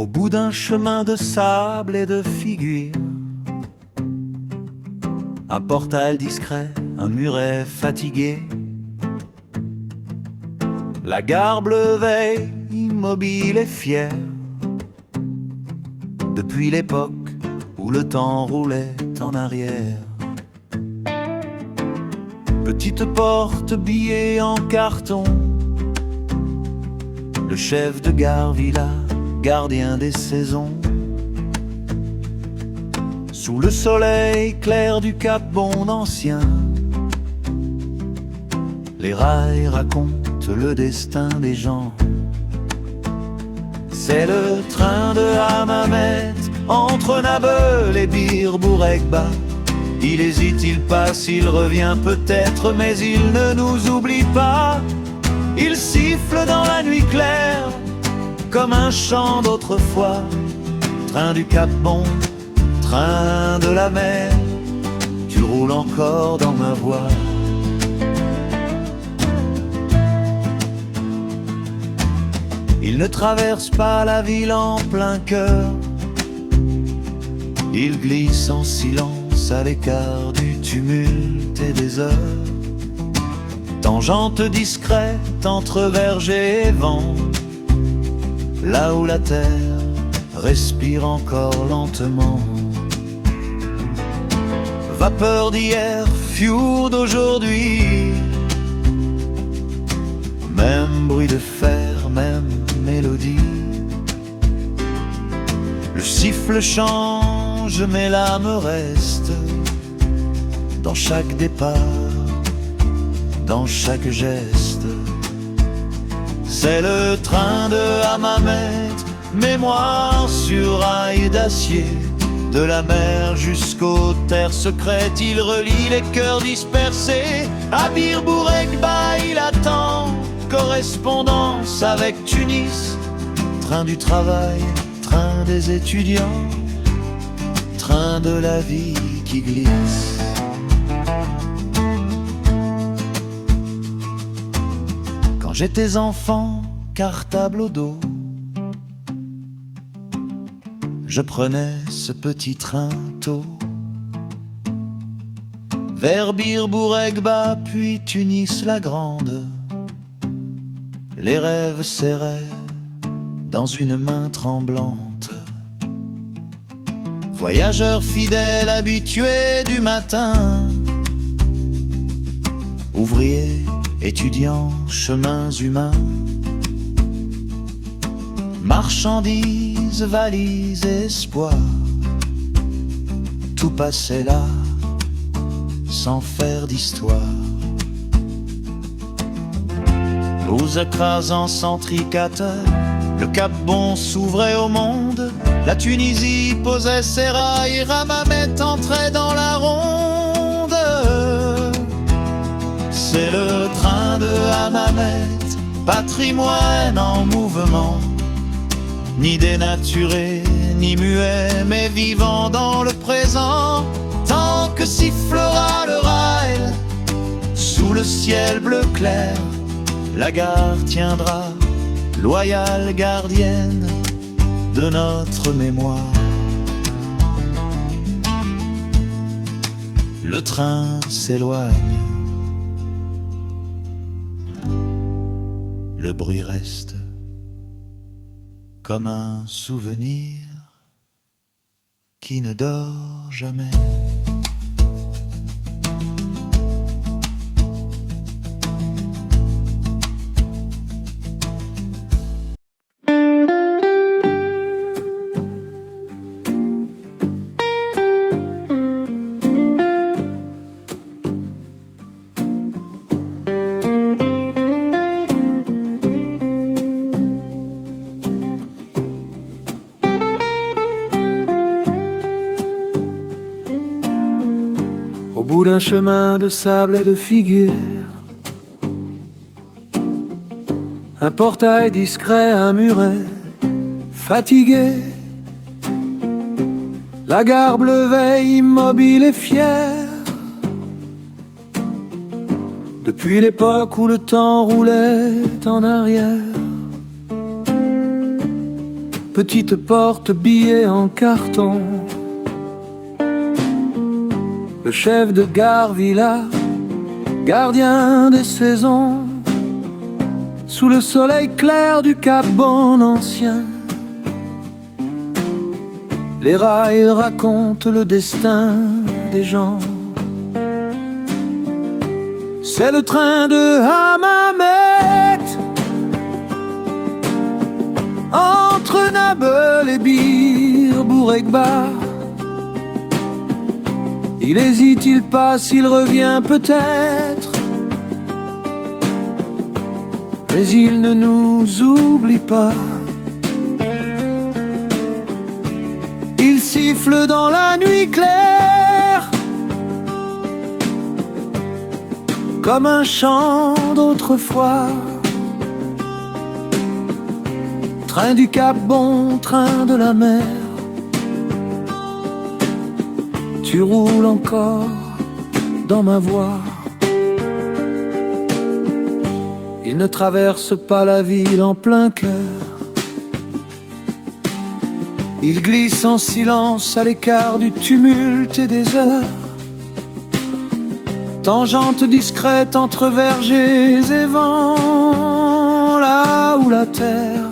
Au bout d'un chemin de sable et de figuier, un portail discret, un muret fatigué. La garbe veille, immobile et fière, depuis l'époque où le temps roulait en arrière. Petite porte, billet en carton, le chef de gare villa, gardien des saisons. Sous le soleil clair du Cap Bon ancien, les rails racontent le destin des gens. C'est le train de Hammamet, entre Nabeul et Bir Bourguiba. Il hésite, il passe, il revient peut-être, mais il ne nous oublie pas. Il siffle dans la nuit claire, comme un chant d'autrefois. Train du Cap Bon, train de la mer, tu roules encore dans ma voie. Il ne traverse pas la ville en plein cœur, il glisse en silence à l'écart du tumulte et des heures. Tangente discrète entre verger et vent, là où la terre respire encore lentement. Vapeur d'hier, fiour d'aujourd'hui, même bruit de fer, même mélodie. Le siffle change mais l'âme reste, dans chaque départ, dans chaque geste. C'est le train de Hammamet, mémoire sur rail d'acier. De la mer jusqu'aux terres secrètes, il relie les cœurs dispersés. À Bir Bourguiba, il attend correspondance avec Tunis. Train du travail, train des étudiants, train de la vie qui glisse. Quand j'étais enfant, cartable au dos, je prenais ce petit train tôt vers Bir Bourguiba, puis Tunis la grande. Les rêves serraient dans une main tremblante. Voyageur fidèle, habitué du matin, ouvrier, étudiant, chemins humains, marchandises, valises, espoir, tout passait là, sans faire d'histoire. Aux écrasants centricateurs, le Cap Bon s'ouvrait au monde. La Tunisie posait ses rails, Hammamet entrait dans la ronde. C'est le train de Hammamet, patrimoine en mouvement, ni dénaturé, ni muet, mais vivant dans le présent. Tant que sifflera le rail, sous le ciel bleu clair, la gare tiendra, loyale gardienne de notre mémoire. Le train s'éloigne, le bruit reste comme un souvenir qui ne dort jamais. Au bout d'un chemin de sable et de figuier, un portail discret, un muret fatigué. La garbe veille immobile et fière, depuis l'époque où le temps roulait en arrière. petite porte, billets en carton. Le chef de gare Villa, gardien des saisons, sous le soleil clair du Cap Bon Ancien. Les rails racontent le destin des gens. C'est le train de Hammamet, entre Nabeul et Bir Bourguiba. Il hésite, il passe, il revient peut-être, mais il ne nous oublie pas. Il siffle dans la nuit claire, comme un chant d'autrefois. Train du Cap Bon, train de la mer, tu roules encore dans ma voie. Il ne traverse pas la ville en plein cœur, il glisse en silence à l'écart du tumulte et des heures. Tangente discrète entre vergers et vents, là où la terre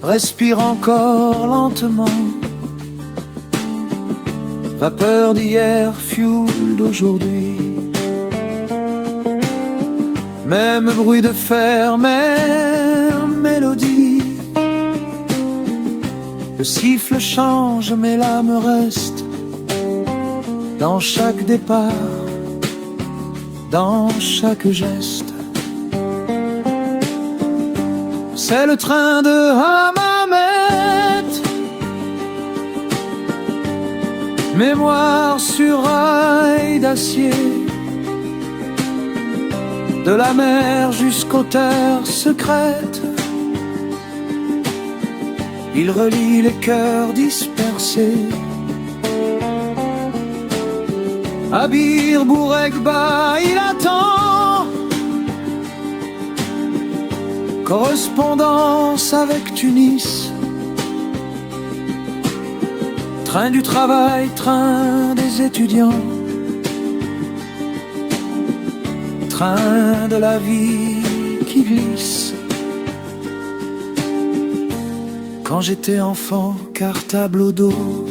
respire encore lentement. Vapeur d'hier, fioul d'aujourd'hui. Même bruit de fer, même mélodie. Le siffle change mais l'âme reste dans chaque départ, dans chaque geste. C'est le train de Hammamet, mémoire sur rail d'acier, de la mer jusqu'aux terres secrètes. Il relie les cœurs dispersés. À Bir Bourguiba, il attend. Correspondance avec Tunis. Train du travail, train des étudiants. Train de la vie qui glisse. Quand j'étais enfant, cartable au dos,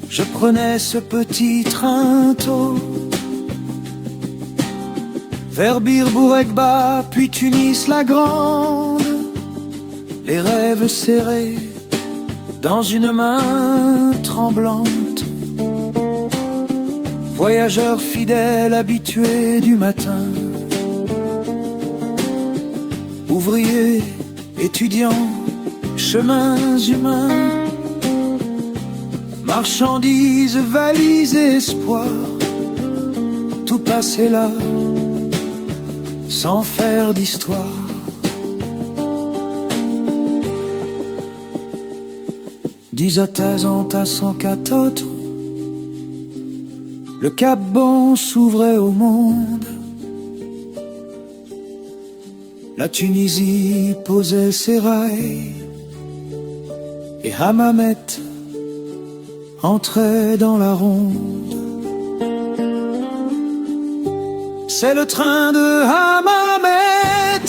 je prenais ce petit train tôt vers Bir Bourguiba, puis Tunis la grande. Les rêves serrés dans une main tremblante. Voyageur fidèle, habitué du matin. Ouvriers, étudiants, chemins humains. Marchandises, valises et espoirs. Tout passait là, sans faire d'histoire. Disatazant à 104, le Cap Bon s'ouvrait au monde. La Tunisie posait ses rails et Hammamet entrait dans la ronde. C'est le train de Hammamet,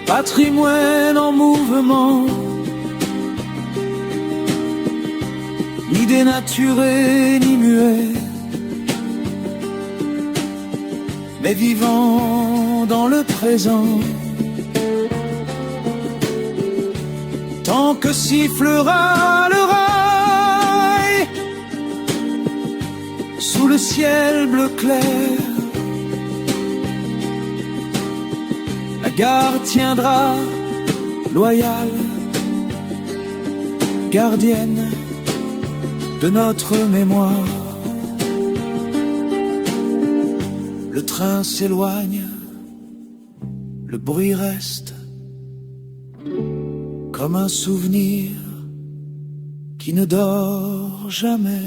patrimoine en mouvement, ni dénaturé ni muet, mais vivant dans le présent. Tant que sifflera le rail sous le ciel bleu clair, la gare tiendra loyale, gardienne de notre mémoire. Le train s'éloigne, le bruit reste, comme un souvenir qui ne dort jamais.